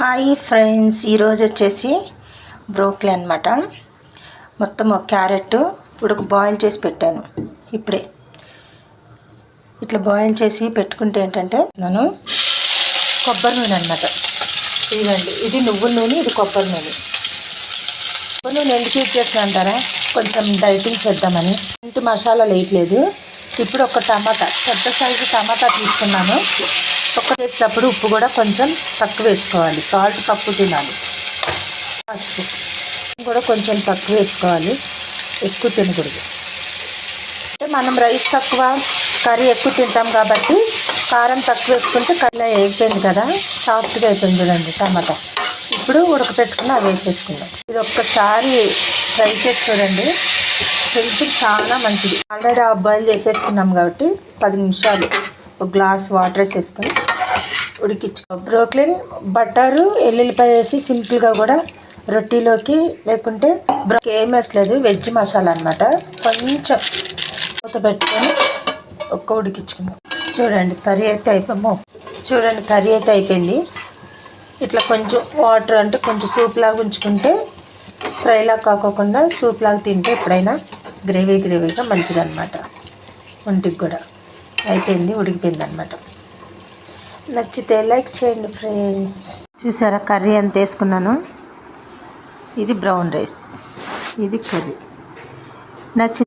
Hi friends, ఈరోజు వచ్చేసి broccoli అనమాట. మొత్తం ఒక క్యారెట్ ఇప్పుడు బాయిల్ చేసి పెట్టాను. ఇప్పుడే ఇట్లా బాయిల్ చేసి పెట్టుకుంటే ఏంటంటే నేను కొబ్బరి నూనె అనమాట. ఇదండి, ఇది నువ్వుల నూనె, ఇది కొబ్బరి నూనె. కొబ్బరి నూనె ఎందుకు యూజ్ చేస్తున్నా అంటారా, కొంచెం డైటింగ్ చేద్దామని. ఇంటి మసాలాలు వేయట్లేదు. ఇప్పుడు ఒక టమాటా, పెద్ద సైజు టమాటా తీసుకున్నాను. తొక్క చేసేటప్పుడు ఉప్పు కూడా కొంచెం తక్కువ వేసుకోవాలి. సాల్ట్ తక్కువ తినాలి. పసుపు కూడా కొంచెం తక్కువ వేసుకోవాలి, ఎక్కువ తినకూడదు. అంటే మనం రైస్ తక్కువ, కర్రీ ఎక్కువ తింటాం కాబట్టి కారం తక్కువ వేసుకుంటే కర్రీ అయిపోయింది కదా, సాఫ్ట్గా అయిపోయింది. చూడండి టమాటా. ఇప్పుడు ఉడకపెట్టుకుని అవి వేసేసుకుందాం. ఇది ఒక్కసారి ట్రై చేసి చూడండి, హెల్త్కి చాలా మంచిది. ఆల్రెడీ బాయిల్ చేసేసుకున్నాం కాబట్టి 10 నిమిషాలు ఒక గ్లాస్ వాటర్ వేసేసుకొని ఉడికించుకో. బ్రోకలీ బటరు ఎల్లుల్లిపాయ వేసి సింపుల్గా కూడా రొట్టెలోకి, లేకుంటే ఏం వేసలేదు, వెజ్ మసాలా అనమాట. కొంచెం మూత పెట్టుకొని ఒక్క ఉడికించుకున్నాం. చూడండి కర్రీ అయితే అయిపోయింది. ఇట్లా కొంచెం వాటర్ అంటే కొంచెం సూప్ లాగా ఉంచుకుంటే, ఫ్రైలాగా కాకోకుండా సూప్ లాగా తింటే ఎప్పుడైనా గ్రేవీగా మంచిగా అనమాట. ఒంటికి కూడా అయిపోయింది, ఉడికిపోయింది అనమాట. నచ్చితే లైక్ చేయండి ఫ్రెండ్స్. చూసారా కర్రీ ఎంత వేసుకున్నాను. ఇది బ్రౌన్ రైస్, ఇది కర్రీ. నచ్చి